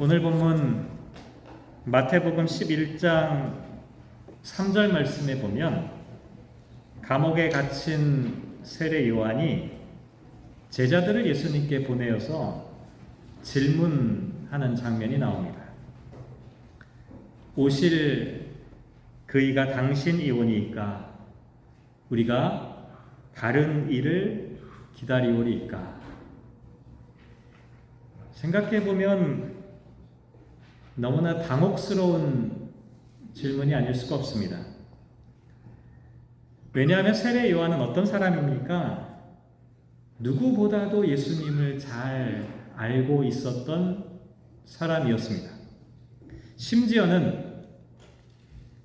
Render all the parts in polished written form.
오늘 본문 마태복음 11장 3절 말씀에 보면 감옥에 갇힌 세례 요한이 제자들을 예수님께 보내어서 질문하는 장면이 나옵니다. 오실 그이가 당신이오니이까 우리가 다른 이를 기다리오리이까. 생각해보면 너무나 당혹스러운 질문이 아닐 수가 없습니다. 왜냐하면 세례 요한은 어떤 사람입니까? 누구보다도 예수님을 잘 알고 있었던 사람이었습니다. 심지어는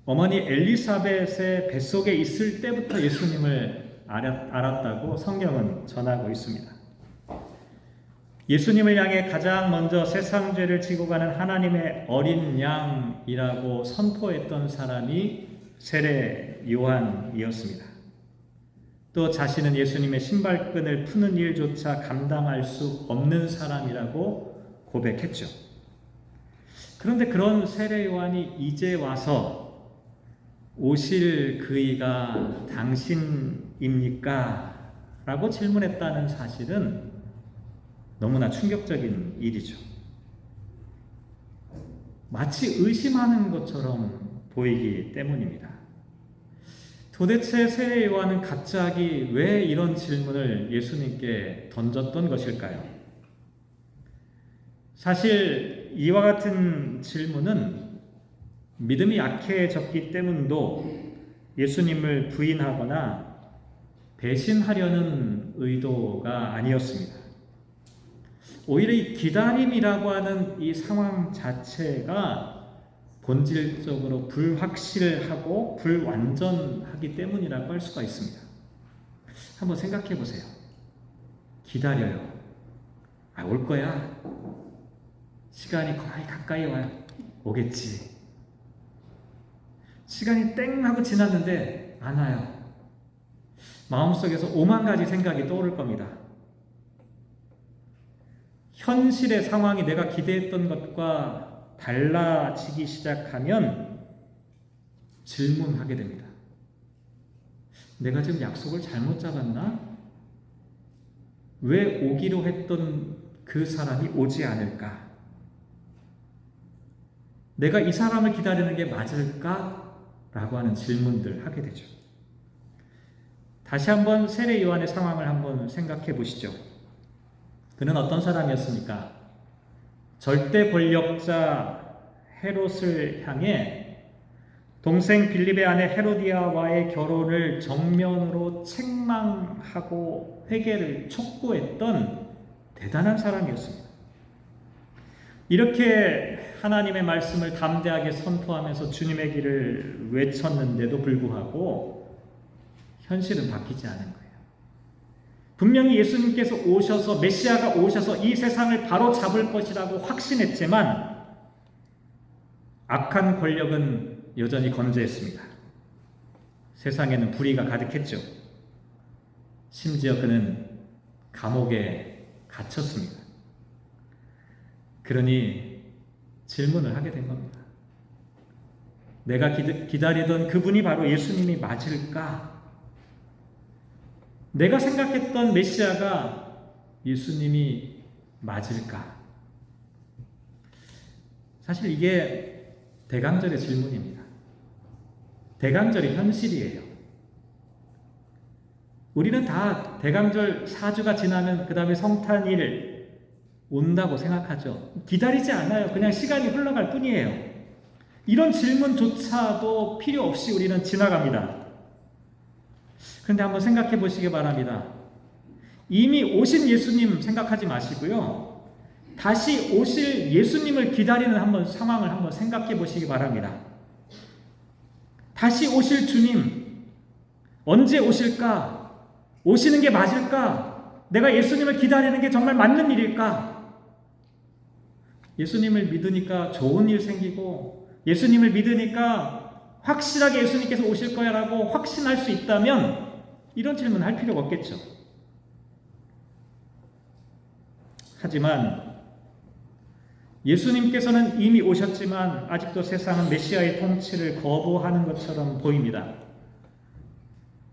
어머니 엘리사벳의 뱃속에 있을 때부터 예수님을 알았다고 성경은 전하고 있습니다. 예수님을 향해 가장 먼저 세상 죄를 지고 가는 하나님의 어린 양이라고 선포했던 사람이 세례 요한이었습니다. 또 자신은 예수님의 신발끈을 푸는 일조차 감당할 수 없는 사람이라고 고백했죠. 그런데 그런 세례 요한이 이제 와서 오실 그이가 당신입니까? 라고 질문했다는 사실은 너무나 충격적인 일이죠. 마치 의심하는 것처럼 보이기 때문입니다. 도대체 세례 요한은 갑자기 왜 이런 질문을 예수님께 던졌던 것일까요? 사실 이와 같은 질문은 믿음이 약해졌기 때문도 예수님을 부인하거나 배신하려는 의도가 아니었습니다. 오히려 이 기다림이라고 하는 이 상황 자체가 본질적으로 불확실하고 불완전하기 때문이라고 할 수가 있습니다. 한번 생각해 보세요. 기다려요. 올 거야. 시간이 거의 가까이 와요. 오겠지. 시간이 땡 하고 지났는데 안 와요. 마음속에서 오만 가지 생각이 떠오를 겁니다. 현실의 상황이 내가 기대했던 것과 달라지기 시작하면 질문하게 됩니다. 내가 지금 약속을 잘못 잡았나? 왜 오기로 했던 그 사람이 오지 않을까? 내가 이 사람을 기다리는 게 맞을까? 라고 하는 질문들 하게 되죠. 다시 한번 세례 요한의 상황을 한번 생각해 보시죠. 그는 어떤 사람이었습니까? 절대 권력자 헤롯을 향해 동생 빌립의 아내 헤로디아와의 결혼을 정면으로 책망하고 회개를 촉구했던 대단한 사람이었습니다. 이렇게 하나님의 말씀을 담대하게 선포하면서 주님의 길을 외쳤는데도 불구하고 현실은 바뀌지 않은 거예요. 분명히 예수님께서 오셔서 메시아가 오셔서 이 세상을 바로 잡을 것이라고 확신했지만 악한 권력은 여전히 건재했습니다. 세상에는 불의가 가득했죠. 심지어 그는 감옥에 갇혔습니다. 그러니 질문을 하게 된 겁니다. 내가 기다리던 그분이 바로 예수님이 맞을까? 내가 생각했던 메시아가 예수님이 맞을까? 사실 이게 대강절의 질문입니다. 대강절의 현실이에요. 우리는 다 대강절 4주가 지나면 그 다음에 성탄일 온다고 생각하죠. 기다리지 않아요. 그냥 시간이 흘러갈 뿐이에요. 이런 질문조차도 필요 없이 우리는 지나갑니다. 그런데 한번 생각해 보시기 바랍니다. 이미 오신 예수님 생각하지 마시고요. 다시 오실 예수님을 기다리는 상황을 한번 생각해 보시기 바랍니다. 다시 오실 주님, 언제 오실까? 오시는 게 맞을까? 내가 예수님을 기다리는 게 정말 맞는 일일까? 예수님을 믿으니까 좋은 일 생기고, 예수님을 믿으니까 확실하게 예수님께서 오실 거야 라고 확신할 수 있다면 이런 질문 할 필요가 없겠죠. 하지만 예수님께서는 이미 오셨지만 아직도 세상은 메시아의 통치를 거부하는 것처럼 보입니다.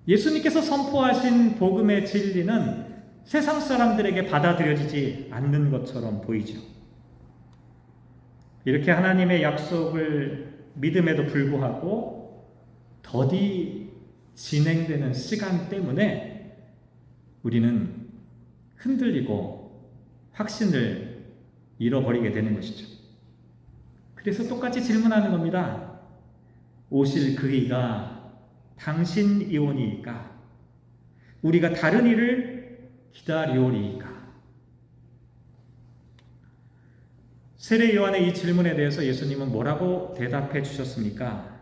예수님께서 선포하신 복음의 진리는 세상 사람들에게 받아들여지지 않는 것처럼 보이죠. 이렇게 하나님의 약속을 믿음에도 불구하고 더디 진행되는 시간 때문에 우리는 흔들리고 확신을 잃어버리게 되는 것이죠. 그래서 똑같이 질문하는 겁니다. 오실 그이가 당신이오니이까? 우리가 다른 이를 기다리오리이까? 세례 요한의 이 질문에 대해서 예수님은 뭐라고 대답해 주셨습니까?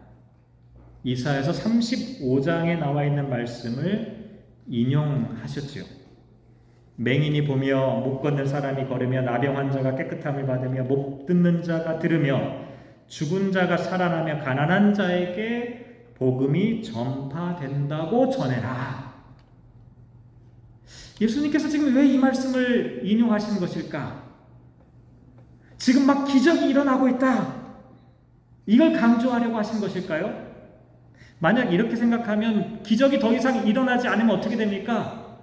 이사야서 35장에 나와 있는 말씀을 인용하셨지요. 맹인이 보며 못 걷는 사람이 걸으며 나병 환자가 깨끗함을 받으며 못 듣는 자가 들으며 죽은 자가 살아나며 가난한 자에게 복음이 전파된다고 전해라. 예수님께서 지금 왜 이 말씀을 인용하시는 것일까? 지금 막 기적이 일어나고 있다, 이걸 강조하려고 하신 것일까요? 만약 이렇게 생각하면 기적이 더 이상 일어나지 않으면 어떻게 됩니까?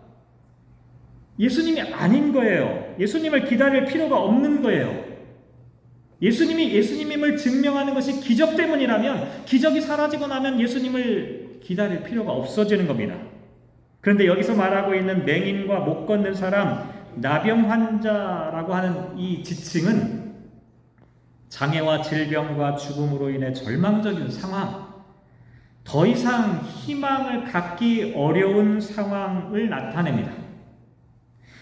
예수님이 아닌 거예요. 예수님을 기다릴 필요가 없는 거예요. 예수님이 예수님임을 증명하는 것이 기적 때문이라면, 기적이 사라지고 나면 예수님을 기다릴 필요가 없어지는 겁니다. 그런데 여기서 말하고 있는 맹인과 못 걷는 사람, 나병 환자라고 하는 이 지칭은 장애와 질병과 죽음으로 인해 절망적인 상황, 더 이상 희망을 갖기 어려운 상황을 나타냅니다.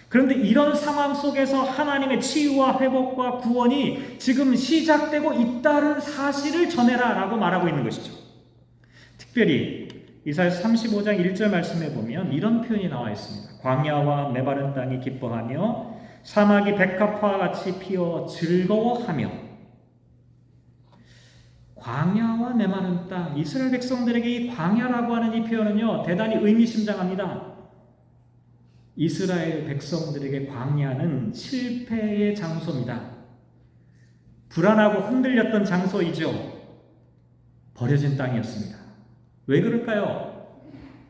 그런데 이런 상황 속에서 하나님의 치유와 회복과 구원이 지금 시작되고 있다는 사실을 전해라 라고 말하고 있는 것이죠. 특별히 이사야서 35장 1절 말씀에 보면 이런 표현이 나와 있습니다. 광야와 메마른 땅이 기뻐하며 사막이 백합화와 같이 피어 즐거워하며. 광야와 메마른 땅, 이스라엘 백성들에게 이 광야라고 하는 이 표현은요, 대단히 의미심장합니다. 이스라엘 백성들에게 광야는 실패의 장소입니다. 불안하고 흔들렸던 장소이죠. 버려진 땅이었습니다. 왜 그럴까요?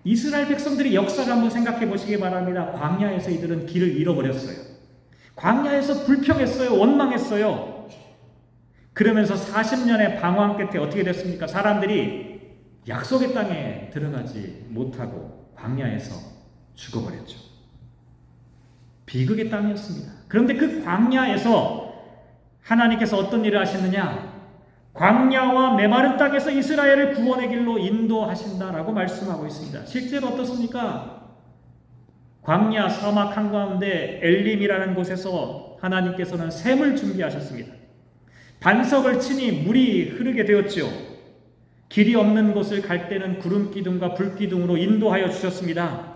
이스라엘 백성들의 역사를 한번 생각해 보시기 바랍니다. 광야에서 이들은 길을 잃어버렸어요. 광야에서 불평했어요. 원망했어요. 그러면서 40년의 방황 끝에 어떻게 됐습니까? 사람들이 약속의 땅에 들어가지 못하고 광야에서 죽어버렸죠. 비극의 땅이었습니다. 그런데 그 광야에서 하나님께서 어떤 일을 하시느냐? 광야와 메마른 땅에서 이스라엘을 구원의 길로 인도하신다라고 말씀하고 있습니다. 실제로 어떻습니까? 광야 사막 한가운데 엘림이라는 곳에서 하나님께서는 샘을 준비하셨습니다. 반석을 치니 물이 흐르게 되었지요. 길이 없는 곳을 갈 때는 구름 기둥과 불 기둥으로 인도하여 주셨습니다.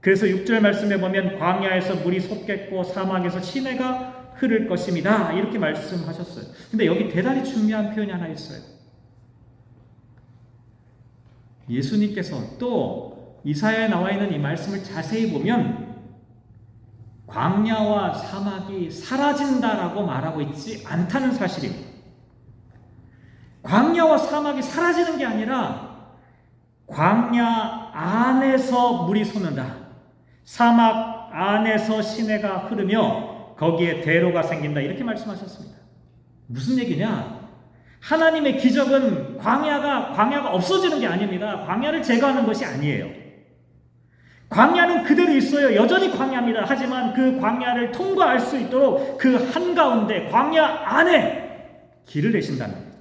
그래서 6절 말씀에 보면 광야에서 물이 솟겠고 사막에서 시내가 흐를 것입니다, 이렇게 말씀하셨어요. 근데 여기 대단히 중요한 표현이 하나 있어요. 예수님께서 또 이사야에 나와 있는 이 말씀을 자세히 보면 광야와 사막이 사라진다라고 말하고 있지 않다는 사실입니다. 광야와 사막이 사라지는 게 아니라 광야 안에서 물이 솟는다, 사막 안에서 시내가 흐르며 거기에 대로가 생긴다, 이렇게 말씀하셨습니다. 무슨 얘기냐? 하나님의 기적은 광야가 없어지는 게 아닙니다. 광야를 제거하는 것이 아니에요. 광야는 그대로 있어요. 여전히 광야입니다. 하지만 그 광야를 통과할 수 있도록 그 한가운데 광야 안에 길을 내신다는 겁니다.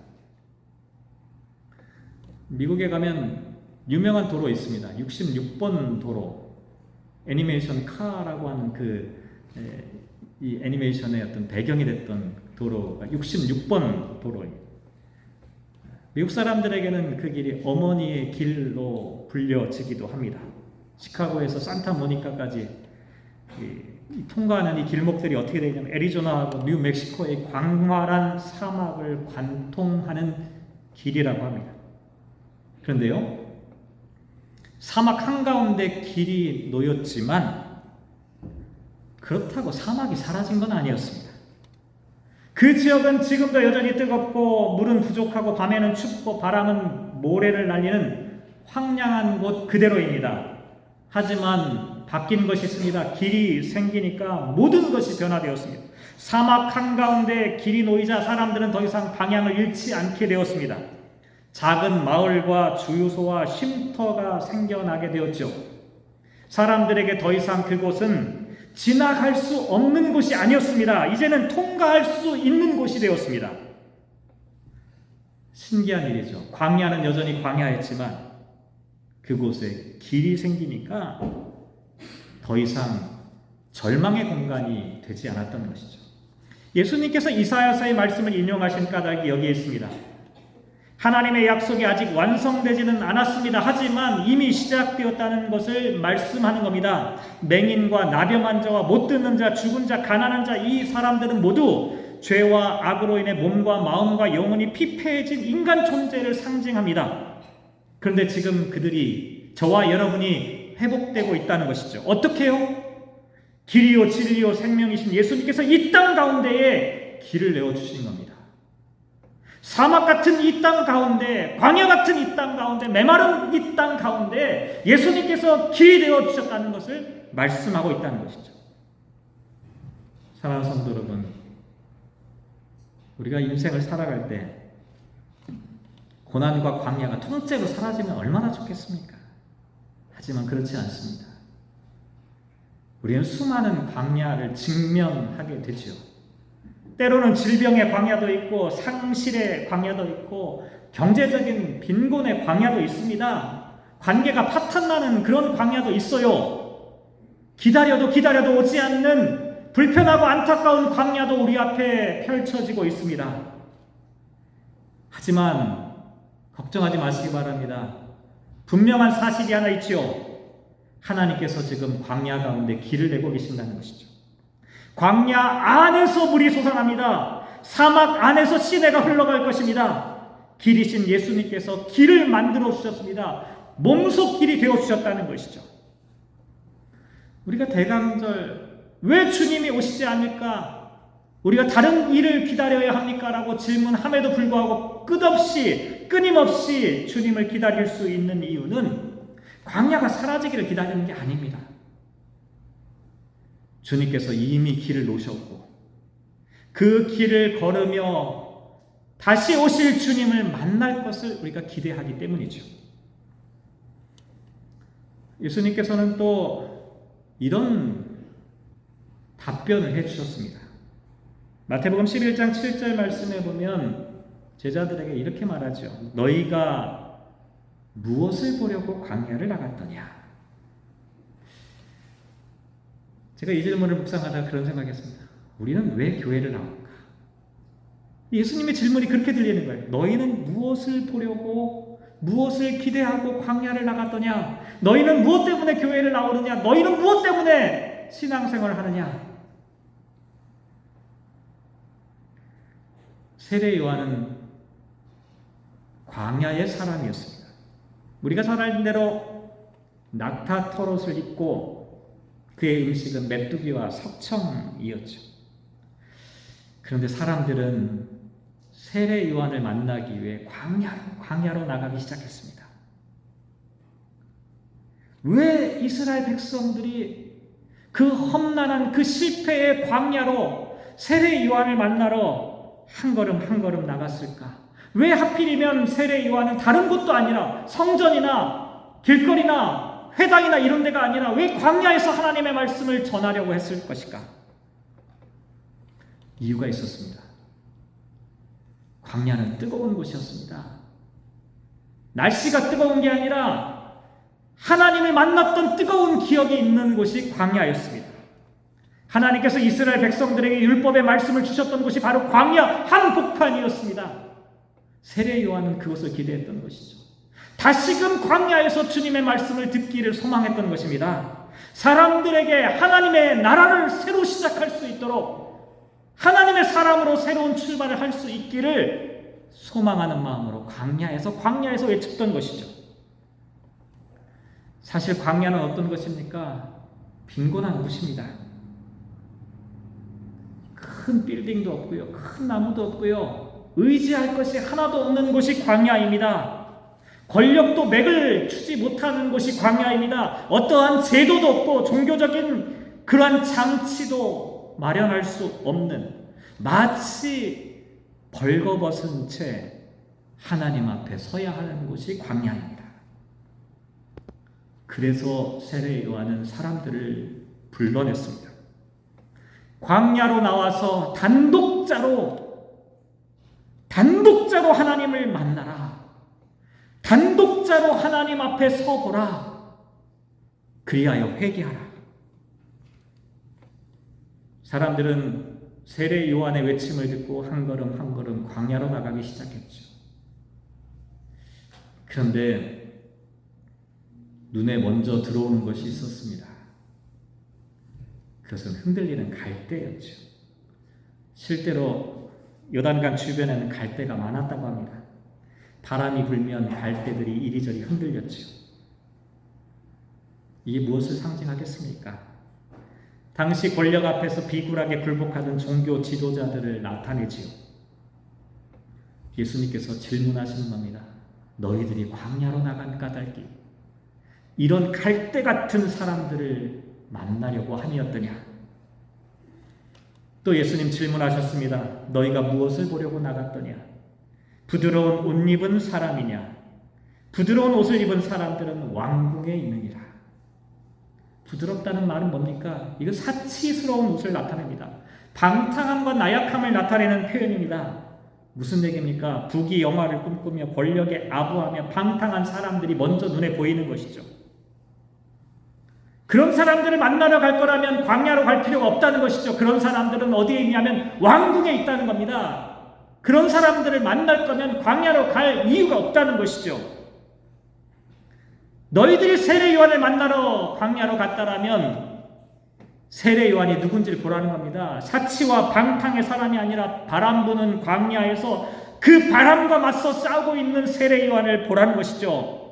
미국에 가면 유명한 도로 있습니다. 66번 도로. 애니메이션 카라고 하는 이 애니메이션의 어떤 배경이 됐던 도로가 66번 도로입니다. 미국 사람들에게는 그 길이 어머니의 길로 불려지기도 합니다. 시카고에서 산타모니카까지 통과하는 이 길목들이 어떻게 되냐면 애리조나하고 뉴멕시코의 광활한 사막을 관통하는 길이라고 합니다. 그런데요, 사막 한가운데 길이 놓였지만 그렇다고 사막이 사라진 건 아니었습니다. 그 지역은 지금도 여전히 뜨겁고 물은 부족하고 밤에는 춥고 바람은 모래를 날리는 황량한 곳 그대로입니다. 하지만 바뀐 것이 있습니다. 길이 생기니까 모든 것이 변화되었습니다. 사막 한가운데 길이 놓이자 사람들은 더 이상 방향을 잃지 않게 되었습니다. 작은 마을과 주유소와 쉼터가 생겨나게 되었죠. 사람들에게 더 이상 그곳은 지나갈 수 없는 곳이 아니었습니다. 이제는 통과할 수 있는 곳이 되었습니다. 신기한 일이죠. 광야는 여전히 광야였지만 그곳에 길이 생기니까 더 이상 절망의 공간이 되지 않았던 것이죠. 예수님께서 이사야서의 말씀을 인용하신 까닭이 여기에 있습니다. 하나님의 약속이 아직 완성되지는 않았습니다. 하지만 이미 시작되었다는 것을 말씀하는 겁니다. 맹인과 나병한 자와 못 듣는 자, 죽은 자, 가난한 자, 이 사람들은 모두 죄와 악으로 인해 몸과 마음과 영혼이 피폐해진 인간 존재를 상징합니다. 그런데 지금 그들이, 저와 여러분이 회복되고 있다는 것이죠. 어떻게요? 길이요 진리요 생명이신 예수님께서 이 땅 가운데에 길을 내어주신 겁니다. 사막 같은 이 땅 가운데, 광야 같은 이 땅 가운데, 메마른 이 땅 가운데 예수님께서 길이 되어주셨다는 것을 말씀하고 있다는 것이죠. 사랑하는 성도 여러분, 우리가 인생을 살아갈 때 고난과 광야가 통째로 사라지면 얼마나 좋겠습니까? 하지만 그렇지 않습니다. 우리는 수많은 광야를 직면하게 되죠. 때로는 질병의 광야도 있고 상실의 광야도 있고 경제적인 빈곤의 광야도 있습니다. 관계가 파탄나는 그런 광야도 있어요. 기다려도 오지 않는 불편하고 안타까운 광야도 우리 앞에 펼쳐지고 있습니다. 하지만 걱정하지 마시기 바랍니다. 분명한 사실이 하나 있지요. 하나님께서 지금 광야 가운데 길을 내고 계신다는 것이죠. 광야 안에서 물이 솟아납니다. 사막 안에서 시내가 흘러갈 것입니다. 길이신 예수님께서 길을 만들어 주셨습니다. 몸속 길이 되어 주셨다는 것이죠. 우리가 대강절 왜 주님이 오시지 않을까? 우리가 다른 일을 기다려야 합니까? 라고 질문함에도 불구하고 끊임없이 주님을 기다릴 수 있는 이유는 광야가 사라지기를 기다리는 게 아닙니다. 주님께서 이미 길을 놓으셨고 그 길을 걸으며 다시 오실 주님을 만날 것을 우리가 기대하기 때문이죠. 예수님께서는 또 이런 답변을 해주셨습니다. 마태복음 11장 7절 말씀에 보면 제자들에게 이렇게 말하죠. 너희가 무엇을 보려고 광야를 나갔더냐? 제가 이 질문을 묵상하다가 그런 생각했습니다. 우리는 왜 교회를 나올까? 예수님의 질문이 그렇게 들리는 거예요. 너희는 무엇을 보려고, 무엇을 기대하고 광야를 나갔더냐? 너희는 무엇 때문에 교회를 나오느냐? 너희는 무엇 때문에 신앙생활을 하느냐? 세례 요한은 광야의 사람이었습니다. 우리가 잘 아는 대로 낙타 털옷을 입고 그의 음식은 메뚜기와 석청이었죠. 그런데 사람들은 세례 요한을 만나기 위해 광야로 나가기 시작했습니다. 왜 이스라엘 백성들이 그 험난한 그 실패의 광야로 세례 요한을 만나러 한 걸음 나갔을까? 왜 하필이면 세례 요한은 다른 곳도 아니라 성전이나 길거리나 회당이나 이런 데가 아니라 왜 광야에서 하나님의 말씀을 전하려고 했을 것일까? 이유가 있었습니다. 광야는 뜨거운 곳이었습니다. 날씨가 뜨거운 게 아니라 하나님을 만났던 뜨거운 기억이 있는 곳이 광야였습니다. 하나님께서 이스라엘 백성들에게 율법의 말씀을 주셨던 곳이 바로 광야 한복판이었습니다. 세례 요한은 그것을 기대했던 것이죠. 다시금 광야에서 주님의 말씀을 듣기를 소망했던 것입니다. 사람들에게 하나님의 나라를 새로 시작할 수 있도록 하나님의 사람으로 새로운 출발을 할 수 있기를 소망하는 마음으로 광야에서 외쳤던 것이죠. 사실 광야는 어떤 것입니까? 빈곤한 곳입니다. 큰 빌딩도 없고요. 큰 나무도 없고요. 의지할 것이 하나도 없는 곳이 광야입니다. 권력도 맥을 추지 못하는 곳이 광야입니다. 어떠한 제도도 없고 종교적인 그러한 장치도 마련할 수 없는, 마치 벌거벗은 채 하나님 앞에 서야 하는 곳이 광야입니다. 그래서 세례 요한은 사람들을 불러냈습니다. 광야로 나와서 단독자로 하나님을 만나라. 단독자로 하나님 앞에 서보라. 그리하여 회개하라. 사람들은 세례 요한의 외침을 듣고 한 걸음 한 걸음 광야로 나가기 시작했죠. 그런데 눈에 먼저 들어오는 것이 있었습니다. 그것은 흔들리는 갈대였죠. 실제로 요단강 주변에는 갈대가 많았다고 합니다. 바람이 불면 갈대들이 이리저리 흔들렸죠. 이게 무엇을 상징하겠습니까? 당시 권력 앞에서 비굴하게 굴복하던 종교 지도자들을 나타내지요. 예수님께서 질문하시는 겁니다. 너희들이 광야로 나간 까닭이 이런 갈대 같은 사람들을 만나려고 함이었더냐? 또 예수님 질문하셨습니다. 너희가 무엇을 보려고 나갔더냐? 부드러운 옷 입은 사람이냐? 부드러운 옷을 입은 사람들은 왕궁에 있느니라. 부드럽다는 말은 뭡니까? 이거 사치스러운 옷을 나타냅니다. 방탕함과 나약함을 나타내는 표현입니다. 무슨 얘기입니까? 부귀 영화를 꿈꾸며 권력에 아부하며 방탕한 사람들이 먼저 눈에 보이는 것이죠. 그런 사람들을 만나러 갈 거라면 광야로 갈 필요가 없다는 것이죠. 그런 사람들은 어디에 있냐면 왕궁에 있다는 겁니다. 그런 사람들을 만날 거면 광야로 갈 이유가 없다는 것이죠. 너희들이 세례 요한을 만나러 광야로 갔다라면 세례 요한이 누군지를 보라는 겁니다. 사치와 방탕의 사람이 아니라 바람 부는 광야에서 그 바람과 맞서 싸우고 있는 세례 요한을 보라는 것이죠.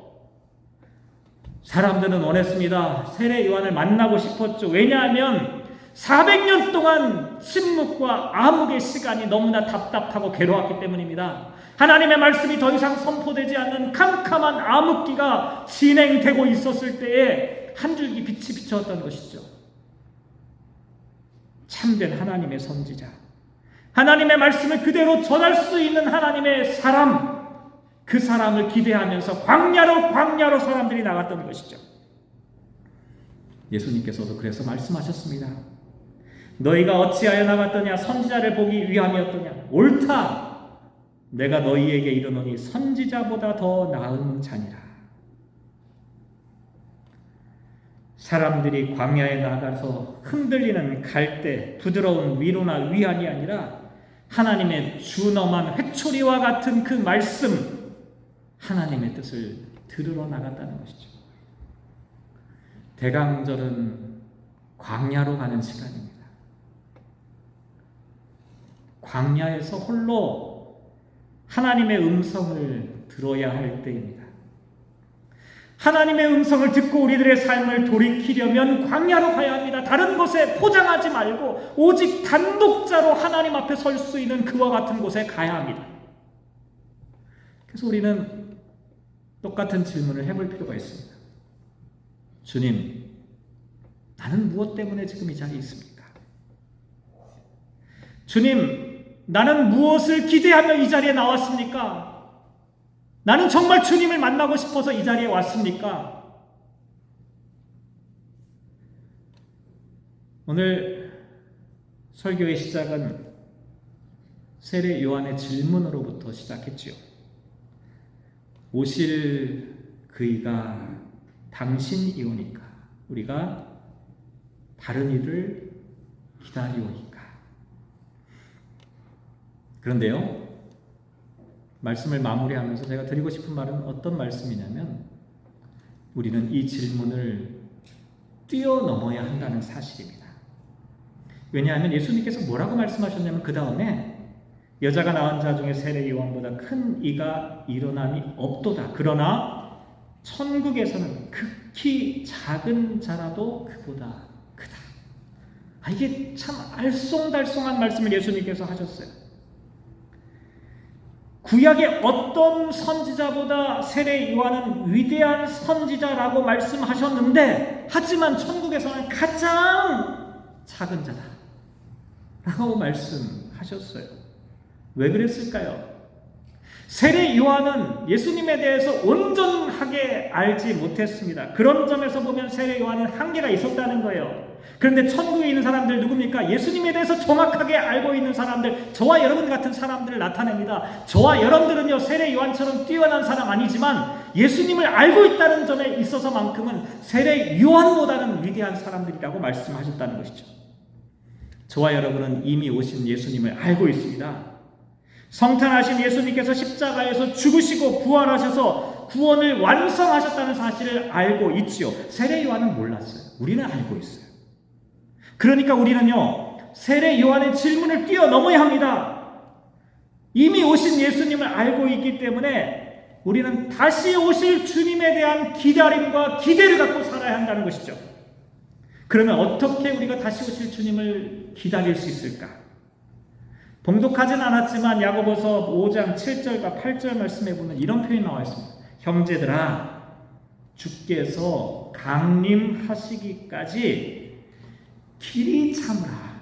사람들은 원했습니다. 세례 요한을 만나고 싶었죠. 왜냐하면 400년 동안 침묵과 암흑의 시간이 너무나 답답하고 괴로웠기 때문입니다. 하나님의 말씀이 더 이상 선포되지 않는 캄캄한 암흑기가 진행되고 있었을 때에 한 줄기 빛이 비춰왔다는 것이죠. 참된 하나님의 선지자, 하나님의 말씀을 그대로 전할 수 있는 하나님의 사람, 그 사람을 기대하면서 광야로 사람들이 나갔던 것이죠. 예수님께서도 그래서 말씀하셨습니다. 너희가 어찌하여 나갔더냐? 선지자를 보기 위함이었더냐? 옳다. 내가 너희에게 이르노니 선지자보다 더 나은 자니라. 사람들이 광야에 나가서 흔들리는 갈대, 부드러운 위로나 위안이 아니라 하나님의 준엄한 회초리와 같은 그 말씀, 하나님의 뜻을 들으러 나갔다는 것이죠. 대강절은 광야로 가는 시간입니다. 광야에서 홀로 하나님의 음성을 들어야 할 때입니다. 하나님의 음성을 듣고 우리들의 삶을 돌이키려면 광야로 가야 합니다. 다른 곳에 포장하지 말고 오직 단독자로 하나님 앞에 설 수 있는 그와 같은 곳에 가야 합니다. 그래서 우리는 똑같은 질문을 해볼 필요가 있습니다. 주님, 나는 무엇 때문에 지금 이 자리에 있습니까? 주님, 나는 무엇을 기대하며 이 자리에 나왔습니까? 나는 정말 주님을 만나고 싶어서 이 자리에 왔습니까? 오늘 설교의 시작은 세례 요한의 질문으로부터 시작했지요. 오실 그이가 당신이오니까 우리가 다른 일을 기다리오니까. 그런데요, 말씀을 마무리하면서 제가 드리고 싶은 말은 어떤 말씀이냐면 우리는 이 질문을 뛰어넘어야 한다는 사실입니다. 왜냐하면 예수님께서 뭐라고 말씀하셨냐면 그 다음에 여자가 낳은 자 중에 세례 요한보다 큰 이가 일어남이 없도다. 그러나 천국에서는 극히 작은 자라도 그보다 크다. 이게 참 알쏭달쏭한 말씀을 예수님께서 하셨어요. 구약의 어떤 선지자보다 세례 요한은 위대한 선지자라고 말씀하셨는데, 하지만 천국에서는 가장 작은 자다 라고 말씀하셨어요. 왜 그랬을까요? 세례 요한은 예수님에 대해서 온전하게 알지 못했습니다. 그런 점에서 보면 세례 요한은 한계가 있었다는 거예요. 그런데 천국에 있는 사람들 누굽니까? 예수님에 대해서 정확하게 알고 있는 사람들, 저와 여러분 같은 사람들을 나타냅니다. 저와 여러분들은요, 세례 요한처럼 뛰어난 사람 아니지만 예수님을 알고 있다는 점에 있어서만큼은 세례 요한보다는 위대한 사람들이라고 말씀하셨다는 것이죠. 저와 여러분은 이미 오신 예수님을 알고 있습니다. 성탄하신 예수님께서 십자가에서 죽으시고 부활하셔서 구원을 완성하셨다는 사실을 알고 있지요. 세례 요한은 몰랐어요. 우리는 알고 있어요. 그러니까 우리는요, 세례 요한의 질문을 뛰어넘어야 합니다. 이미 오신 예수님을 알고 있기 때문에 우리는 다시 오실 주님에 대한 기다림과 기대를 갖고 살아야 한다는 것이죠. 그러면 어떻게 우리가 다시 오실 주님을 기다릴 수 있을까? 봉독하진 않았지만 야고보서 5장 7절과 8절 말씀에 보면 이런 표현이 나와 있습니다. 형제들아, 주께서 강림하시기까지 길이 참으라.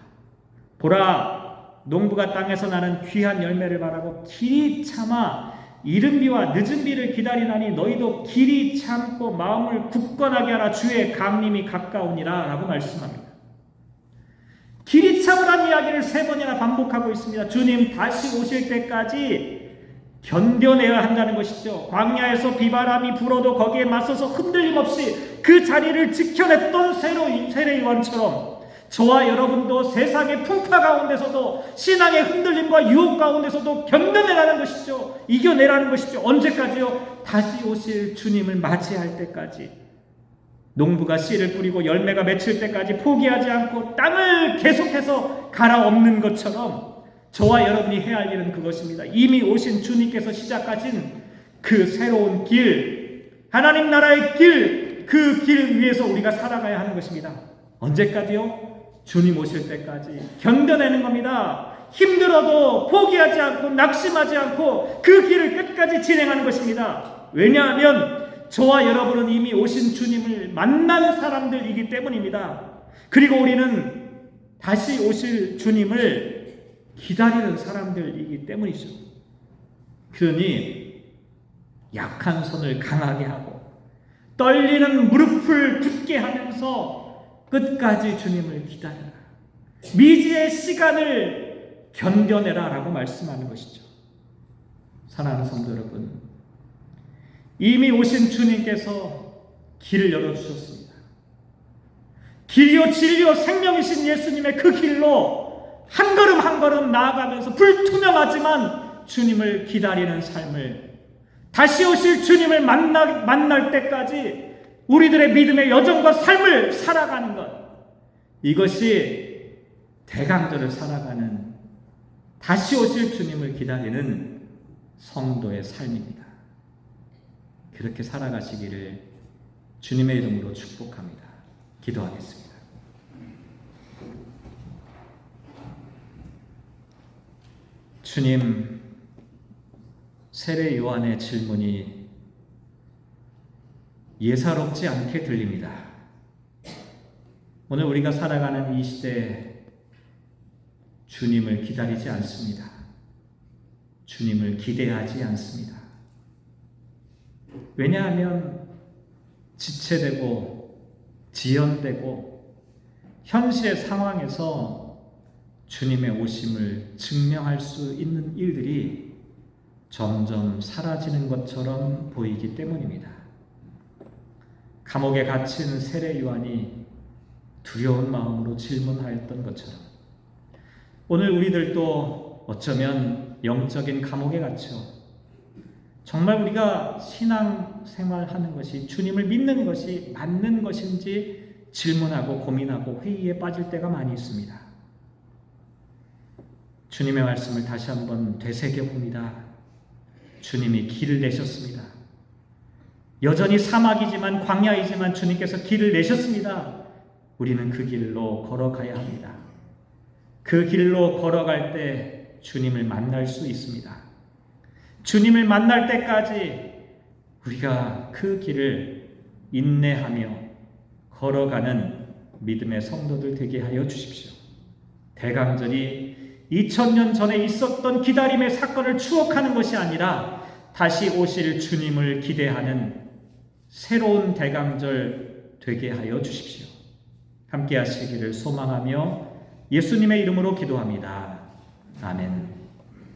보라, 농부가 땅에서 나는 귀한 열매를 바라고 길이 참아 이른 비와 늦은 비를 기다리나니 너희도 길이 참고 마음을 굳건하게 하라. 주의 강림이 가까우니라 라고 말씀합니다. 길이 참으란 이야기를 3번이나 반복하고 있습니다. 주님 다시 오실 때까지 견뎌내야 한다는 것이죠. 광야에서 비바람이 불어도 거기에 맞서서 흔들림 없이 그 자리를 지켜냈던 세례 요한처럼 저와 여러분도 세상의 풍파 가운데서도 신앙의 흔들림과 유혹 가운데서도 견뎌내라는 것이죠. 이겨내라는 것이죠. 언제까지요? 다시 오실 주님을 맞이할 때까지. 농부가 씨를 뿌리고 열매가 맺힐 때까지 포기하지 않고 땅을 계속해서 갈아엎는 것처럼 저와 여러분이 해야 할 일은 그것입니다. 이미 오신 주님께서 시작하신 그 새로운 길, 하나님 나라의 길, 그 길 위에서 우리가 살아가야 하는 것입니다. 언제까지요? 주님 오실 때까지 견뎌내는 겁니다. 힘들어도 포기하지 않고 낙심하지 않고 그 길을 끝까지 진행하는 것입니다. 왜냐하면 저와 여러분은 이미 오신 주님을 만난 사람들이기 때문입니다. 그리고 우리는 다시 오실 주님을 기다리는 사람들이기 때문이죠. 그러니 약한 손을 강하게 하고 떨리는 무릎을 굳게 하면서 끝까지 주님을 기다려라. 미지의 시간을 견뎌내라 라고 말씀하는 것이죠. 사랑하는 성도 여러분, 이미 오신 주님께서 길을 열어주셨습니다. 길이요 진리요 생명이신 예수님의 그 길로 한 걸음 한 걸음 나아가면서 불투명하지만 주님을 기다리는 삶을, 다시 오실 주님을 만날 때까지 우리들의 믿음의 여정과 삶을 살아가는 것, 이것이 대강절을 살아가는 다시 오실 주님을 기다리는 성도의 삶입니다. 그렇게 살아가시기를 주님의 이름으로 축복합니다. 기도하겠습니다. 주님, 세례 요한의 질문이 예사롭지 않게 들립니다. 오늘 우리가 살아가는 이 시대에 주님을 기다리지 않습니다. 주님을 기대하지 않습니다. 왜냐하면 지체되고 지연되고 현실의 상황에서 주님의 오심을 증명할 수 있는 일들이 점점 사라지는 것처럼 보이기 때문입니다. 감옥에 갇힌 세례 요한이 두려운 마음으로 질문하였던 것처럼 오늘 우리들도 어쩌면 영적인 감옥에 갇혀 정말 우리가 신앙생활하는 것이, 주님을 믿는 것이 맞는 것인지 질문하고 고민하고 회의에 빠질 때가 많이 있습니다. 주님의 말씀을 다시 한번 되새겨봅니다. 주님이 길을 내셨습니다. 여전히 사막이지만, 광야이지만 주님께서 길을 내셨습니다. 우리는 그 길로 걸어가야 합니다. 그 길로 걸어갈 때 주님을 만날 수 있습니다. 주님을 만날 때까지 우리가 그 길을 인내하며 걸어가는 믿음의 성도들 되게 하여 주십시오. 대강절이 2000년 전에 있었던 기다림의 사건을 추억하는 것이 아니라 다시 오실 주님을 기대하는 새로운 대강절 되게 하여 주십시오. 함께 하시기를 소망하며 예수님의 이름으로 기도합니다. 아멘.